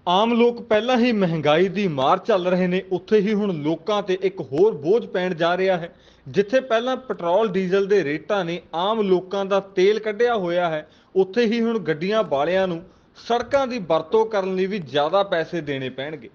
ਆਮ ਲੋਕ ਪਹਿਲਾਂ ਹੀ ਮਹਿੰਗਾਈ ਦੀ ਮਾਰ ਚੱਲ ਰਹੇ ਨੇ, ਉੱਥੇ ਹੀ ਹੁਣ ਲੋਕਾਂ ਤੇ ਇੱਕ ਹੋਰ ਬੋਝ ਪੈਣ ਜਾ ਰਿਹਾ ਹੈ। ਜਿੱਥੇ ਪਹਿਲਾਂ ਪੈਟਰੋਲ ਡੀਜ਼ਲ ਦੇ ਰੇਟਾਂ ਨੇ ਆਮ ਲੋਕਾਂ ਦਾ ਤੇਲ ਕੱਢਿਆ ਹੋਇਆ ਹੈ, ਉੱਥੇ ਹੀ ਹੁਣ ਗੱਡੀਆਂ ਵਾਲਿਆਂ ਨੂੰ ਸੜਕਾਂ ਦੀ ਵਰਤੋਂ ਕਰਨ ਲਈ ਵੀ ਜ਼ਿਆਦਾ ਪੈਸੇ ਦੇਣੇ ਪੈਣਗੇ।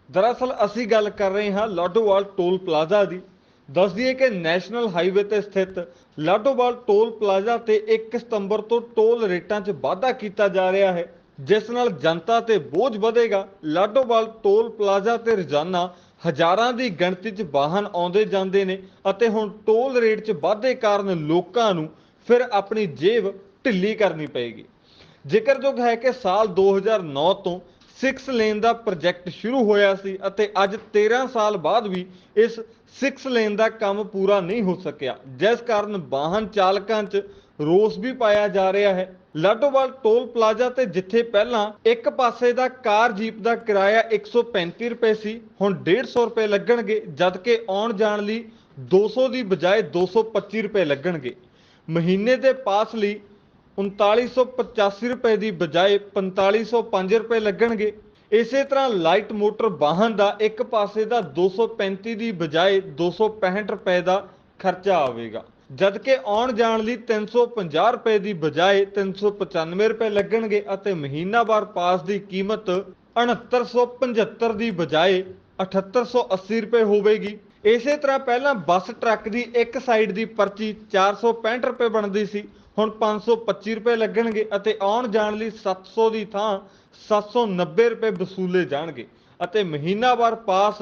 ਦਰਅਸਲ ਅਸੀਂ ਗੱਲ ਕਰ ਰਹੇ ਹਾਂ ਲਾਡੋਵਾਲ ਟੋਲ ਪਲਾਜ਼ਾ ਦੀ। ਦੱਸ ਦਈਏ ਕਿ ਨੈਸ਼ਨਲ ਹਾਈਵੇ ਤੇ ਸਥਿਤ ਲਾਡੋਵਾਲ ਟੋਲ ਪਲਾਜ਼ਾ ਤੇ 1 ਸਤੰਬਰ ਤੋਂ ਟੋਲ ਰੇਟਾਂ 'ਚ ਵਾਧਾ ਕੀਤਾ ਜਾ ਰਿਹਾ ਹੈ, ਜਿਸ ਨਾਲ ਜਨਤਾ ਤੇ ਬੋਝ ਵਧੇਗਾ। ਲਾਡੋਵਾਲ ਟੋਲ ਪਲਾਜ਼ਾ ਤੇ ਰੋਜ਼ਾਨਾ ਹਜ਼ਾਰਾਂ ਦੀ ਗਿਣਤੀ 'ਚ ਵਾਹਨ ਆਉਂਦੇ ਜਾਂਦੇ ਨੇ ਅਤੇ ਹੁਣ ਟੋਲ ਰੇਟ 'ਚ ਵਾਧੇ ਕਾਰਨ ਲੋਕਾਂ ਨੂੰ ਫਿਰ ਆਪਣੀ ਜੇਬ ਢਿੱਲੀ ਕਰਨੀ ਪਏਗੀ। ਜ਼ਿਕਰਯੋਗ ਹੈ ਕਿ ਸਾਲ 2009 ਤੋਂ 6 ਲੇਨ ਦਾ ਪ੍ਰੋਜੈਕਟ ਸ਼ੁਰੂ ਹੋਇਆ ਸੀ ਅਤੇ ਅੱਜ 13 ਸਾਲ ਬਾਅਦ ਵੀ ਇਸ 6 ਲੇਨ ਦਾ ਕੰਮ ਪੂਰਾ ਨਹੀਂ ਹੋ ਸਕਿਆ, ਜਿਸ ਕਾਰਨ ਵਾਹਨ ਚਾਲਕਾਂ 'ਚ ਰੋਸ ਵੀ ਪਾਇਆ ਜਾ ਰਿਹਾ ਹੈ। ਲਾਡੋਵਾਲ ਟੋਲ ਪਲਾਜ਼ਾ ਤੇ ਜਿੱਥੇ ਪਹਿਲਾਂ ਇੱਕ ਪਾਸੇ ਦਾ ਕਾਰ ਜੀਪ ਦਾ ਕਿਰਾਇਆ 135 ਰੁਪਏ ਸੀ, ਹੁਣ 150 ਰੁਪਏ ਲੱਗਣਗੇ, ਜਦਕਿ ਆਉਣ ਜਾਣ ਲਈ 200 ਦੀ ਬਜਾਏ 225 ਰੁਪਏ ਲੱਗਣਗੇ। ਮਹੀਨੇ ਦੇ ਪਾਸ ਲਈ 3985 ਰੁਪਏ ਦੀ ਬਜਾਏ 4505 ਰੁਪਏ ਲੱਗਣਗੇ। ਇਸੇ ਤਰ੍ਹਾਂ ਲਾਈਟ ਮੋਟਰ ਵਾਹਨ ਦਾ ਇੱਕ ਪਾਸੇ ਦਾ 235 ਦੀ ਬਜਾਏ 265 ਰੁਪਏ ਦਾ ਖਰਚਾ ਆਵੇਗਾ, ਜਦਕਿ ਆਉਣ ਜਾਣ ਲਈ 350 ਰੁਪਏ ਦੀ ਬਜਾਏ 395 ਰੁਪਏ ਲੱਗਣਗੇ ਅਤੇ ਮਹੀਨਾਵਾਰ ਪਾਸ ਦੀ ਕੀਮਤ 6975 ਦੀ ਬਜਾਏ 7880 ਰੁਪਏ ਹੋਵੇਗੀ। ਇਸੇ ਤਰ੍ਹਾਂ ਪਹਿਲਾਂ ਬੱਸ ਟਰੱਕ ਦੀ ਇੱਕ ਸਾਈਡ ਦੀ ਪਰਚੀ 465 ਰੁਪਏ ਬਣਦੀ ਸੀ, ਹੁਣ 525 ਰੁਪਏ ਲੱਗਣਗੇ ਅਤੇ ਆਉਣ ਜਾਣ ਲਈ 700 ਦੀ ਥਾਂ 790 ਰੁਪਏ ਵਸੂਲੇ ਜਾਣਗੇ ਅਤੇ ਮਹੀਨਾਵਾਰ ਪਾਸ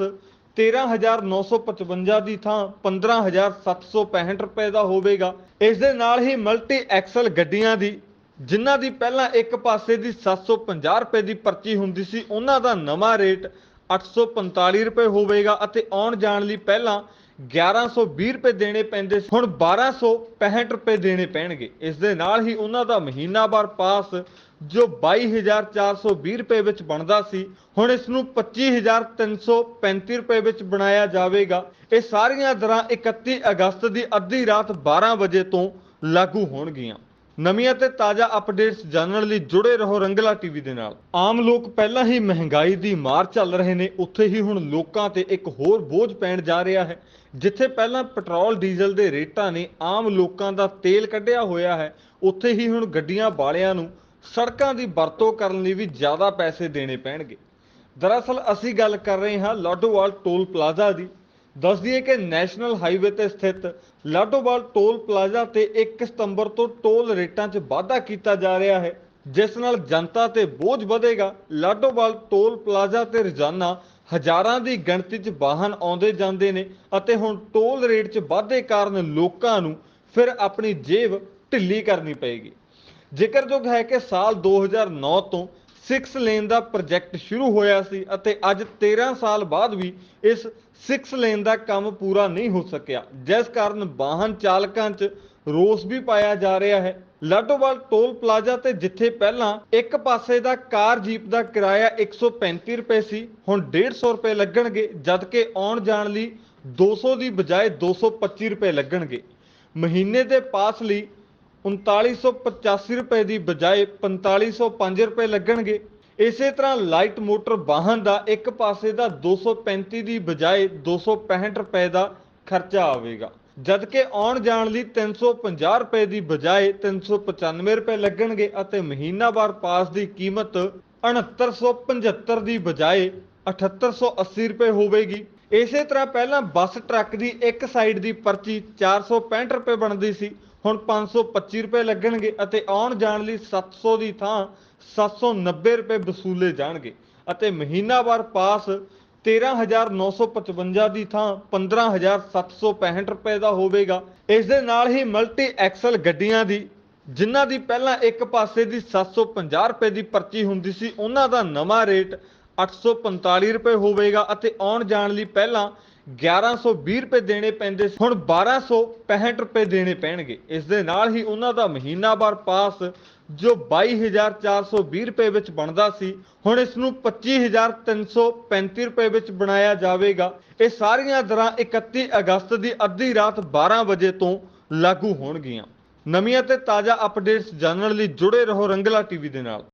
13,955 ਦੀ ਥਾਂ 15,765 ਰੁਪਏ ਦਾ ਹੋਵੇਗਾ। ਇਸ ਦੇ ਨਾਲ ਹੀ ਮਲਟੀ ਐਕਸਲ ਗੱਡੀਆਂ ਦੀ, ਜਿਨ੍ਹਾਂ ਦੀ ਪਹਿਲਾਂ ਇੱਕ ਪਾਸੇ ਦੀ 750 ਰੁਪਏ ਦੀ ਪਰਚੀ ਹੁੰਦੀ ਸੀ, ਉਹਨਾਂ ਦਾ ਨਵਾਂ ਰੇਟ 845 ਰੁਪਏ ਹੋਵੇਗਾ ਅਤੇ ਆਉਣ ਜਾਣ ਲਈ ਪਹਿਲਾਂ 1120 ਰੁਪਏ ਦੇਣੇ ਪੈਂਦੇ ਸੀ, ਹੁਣ 1265 ਰੁਪਏ ਦੇਣੇ ਪੈਣਗੇ। ਇਸ ਦੇ ਨਾਲ ਹੀ ਉਹਨਾਂ ਦਾ ਮਹੀਨਾਵਾਰ ਪਾਸ ਜੋ 22,420 ਰੁਪਏ ਵਿੱਚ ਬਣਦਾ ਸੀ, ਹੁਣ ਇਸ ਨੂੰ 25,335 ਰੁਪਏ ਵਿੱਚ ਬਣਾਇਆ ਜਾਵੇਗਾ। ਇਹ ਸਾਰੀਆਂ ਦਰਾਂ 31 ਅਗਸਤ ਦੀ ਅੱਧੀ ਰਾਤ 12 ਵਜੇ ਤੋਂ ਲਾਗੂ ਹੋਣਗੀਆਂ। ਨਵੀਆਂ ਤੇ ਤਾਜ਼ਾ ਅਪਡੇਟਸ ਜਾਣਨ ਲਈ ਜੁੜੇ ਰਹੋ ਰੰਗਲਾ ਟੀਵੀ ਦੇ ਨਾਲ। ਆਮ ਲੋਕ ਪਹਿਲਾਂ ਹੀ ਮਹਿੰਗਾਈ ਦੀ ਮਾਰ ਚੱਲ ਰਹੇ ਨੇ, ਉੱਥੇ ਹੀ ਹੁਣ ਲੋਕਾਂ ਤੇ ਇੱਕ ਹੋਰ ਬੋਝ ਪੈਣ ਜਾ ਰਿਹਾ ਹੈ। ਜਿੱਥੇ ਪਹਿਲਾਂ ਪੈਟਰੋਲ ਡੀਜ਼ਲ ਦੇ ਰੇਟਾਂ ਨੇ ਆਮ ਲੋਕਾਂ ਦਾ ਤੇਲ ਕੱਢਿਆ ਹੋਇਆ ਹੈ, ਉੱਥੇ ਹੀ ਹੁਣ ਗੱਡੀਆਂ ਵਾਲਿਆਂ ਨੂੰ ਸੜਕਾਂ ਦੀ ਵਰਤੋਂ ਕਰਨ ਲਈ ਵੀ ਜ਼ਿਆਦਾ ਪੈਸੇ ਦੇਣੇ ਪੈਣਗੇ। ਦਰਅਸਲ ਅਸੀਂ ਗੱਲ ਕਰ ਰਹੇ ਹਾਂ ਲਾਡੋਵਾਲ ਟੋਲ ਪਲਾਜ਼ਾ ਦੀ। ਦੱਸ ਦਈਏ ਕਿ ਨੈਸ਼ਨਲ ਹਾਈਵੇ ਤੇ ਸਥਿਤ ਲਾਡੋਵਾਲ ਟੋਲ ਪਲਾਜ਼ਾ ਤੇ 1 ਸਤੰਬਰ ਤੋਂ ਟੋਲ ਰੇਟਾਂ 'ਚ ਵਾਧਾ ਕੀਤਾ ਜਾ ਰਿਹਾ ਹੈ, ਜਿਸ ਨਾਲ ਜਨਤਾ ਤੇ ਬੋਝ ਵਧੇਗਾ। ਲਾਡੋਵਾਲ ਟੋਲ ਪਲਾਜ਼ਾ ਤੇ ਰੋਜ਼ਾਨਾ ਹਜ਼ਾਰਾਂ ਦੀ ਗਿਣਤੀ 'ਚ ਵਾਹਨ ਆਉਂਦੇ ਜਾਂਦੇ ਨੇ ਅਤੇ ਹੁਣ ਟੋਲ ਰੇਟ 'ਚ ਵਾਧੇ ਕਾਰਨ ਲੋਕਾਂ ਨੂੰ ਫਿਰ ਆਪਣੀ ਜੇਬ ਢਿੱਲੀ ਕਰਨੀ ਪਏਗੀ। ਜ਼ਿਕਰਯੋਗ ਹੈ ਕਿ ਸਾਲ 2009 ਤੋਂ 6 ਲੇਨ ਦਾ ਪ੍ਰੋਜੈਕਟ ਸ਼ੁਰੂ ਹੋਇਆ ਸੀ ਅਤੇ ਅੱਜ 13 ਸਾਲ ਬਾਅਦ ਵੀ ਇਸ 6 ਲੇਨ ਦਾ ਕੰਮ ਪੂਰਾ ਨਹੀਂ ਹੋ ਸਕਿਆ, ਜਿਸ ਕਾਰਨ ਵਾਹਨ ਚਾਲਕਾਂ 'ਚ ਰੋਸ ਵੀ ਪਾਇਆ ਜਾ ਰਿਹਾ ਹੈ। ਲਾਡੋਵਾਲ ਟੋਲ ਪਲਾਜ਼ਾ ਤੇ ਜਿੱਥੇ ਪਹਿਲਾਂ ਇੱਕ ਪਾਸੇ ਦਾ ਕਾਰ ਜੀਪ ਦਾ ਕਿਰਾਇਆ 135 ਰੁਪਏ ਸੀ, ਹੁਣ 150 ਰੁਪਏ ਲੱਗਣਗੇ, ਜਦਕਿ ਆਉਣ ਜਾਣ ਲਈ 200 ਦੀ ਬਜਾਏ 225 ਰੁਪਏ ਲੱਗਣਗੇ। ਮਹੀਨੇ ਦੇ ਪਾਸ ਲਈ 3985 ਰੁਪਏ ਦੀ ਬਜਾਏ 4505 ਰੁਪਏ ਲੱਗਣਗੇ। ਇਸੇ ਤਰ੍ਹਾਂ ਲਾਈਟ ਮੋਟਰ ਵਾਹਨ ਦਾ ਇੱਕ ਪਾਸੇ ਦਾ 235 ਦੀ ਬਜਾਏ 265 ਰੁਪਏ ਦਾ ਖਰਚਾ ਆਵੇਗਾ, ਜਦਕਿ ਆਉਣ ਜਾਣ ਲਈ 350 ਰੁਪਏ ਦੀ ਬਜਾਏ 395 ਰੁਪਏ ਲੱਗਣਗੇ ਅਤੇ ਮਹੀਨਾਵਾਰ ਪਾਸ ਦੀ ਕੀਮਤ 6975 ਦੀ ਬਜਾਏ 7880 ਰੁਪਏ ਹੋਵੇਗੀ। ਇਸੇ ਤਰ੍ਹਾਂ ਪਹਿਲਾਂ ਬੱਸ ਟਰੱਕ ਦੀ ਇੱਕ ਸਾਈਡ ਦੀ ਪਰਚੀ 465 ਰੁਪਏ ਬਣਦੀ ਸੀ, ਹੁਣ 525 ਰੁਪਏ ਲੱਗਣਗੇ ਅਤੇ ਆਉਣ ਜਾਣ ਲਈ 700 ਦੀ ਥਾਂ 790 ਰੁਪਏ ਵਸੂਲੇ ਜਾਣਗੇ ਅਤੇ ਮਹੀਨਾਵਾਰ ਪਾਸ 13,955 ਦੀ ਥਾਂ 15,765 ਰੁਪਏ ਦਾ ਹੋਵੇਗਾ। ਇਸ ਦੇ ਨਾਲ ਹੀ ਮਲਟੀ ਐਕਸਲ ਗੱਡੀਆਂ ਦੀ, ਜਿਨ੍ਹਾਂ ਦੀ ਪਹਿਲਾਂ ਇੱਕ ਪਾਸੇ ਦੀ 750 ਰੁਪਏ ਦੀ ਪਰਚੀ ਹੁੰਦੀ ਸੀ, ਉਹਨਾਂ ਦਾ ਨਵਾਂ ਰੇਟ 845 ਰੁਪਏ ਹੋਵੇਗਾ ਅਤੇ ਆਉਣ ਜਾਣ ਲਈ ਪਹਿਲਾਂ 1120 ਰੁਪਏ ਦੇਣੇ ਪੈਂਦੇ ਸੀ, ਹੁਣ 1265 ਰੁਪਏ ਦੇਣੇ ਪੈਣਗੇ। ਇਸ ਦੇ ਨਾਲ ਹੀ ਉਹਨਾਂ ਦਾ ਮਹੀਨਾਵਾਰ ਪਾਸ ਜੋ 22,420 ਰੁਪਏ ਵਿੱਚ ਬਣਦਾ ਸੀ, ਹੁਣ ਇਸ ਨੂੰ 25,335 ਰੁਪਏ ਵਿੱਚ ਬਣਾਇਆ ਜਾਵੇਗਾ। ਇਹ ਸਾਰੀਆਂ ਦਰਾਂ 31 ਅਗਸਤ ਦੀ ਅੱਧੀ ਰਾਤ 12 ਵਜੇ ਤੋਂ ਲਾਗੂ ਹੋਣਗੀਆਂ। ਨਵੀਆਂ ਤੇ ਤਾਜ਼ਾ ਅਪਡੇਟਸ ਜਾਣਨ ਲਈ ਜੁੜੇ ਰਹੋ ਰੰਗਲਾ ਟੀਵੀ ਦੇ ਨਾਲ।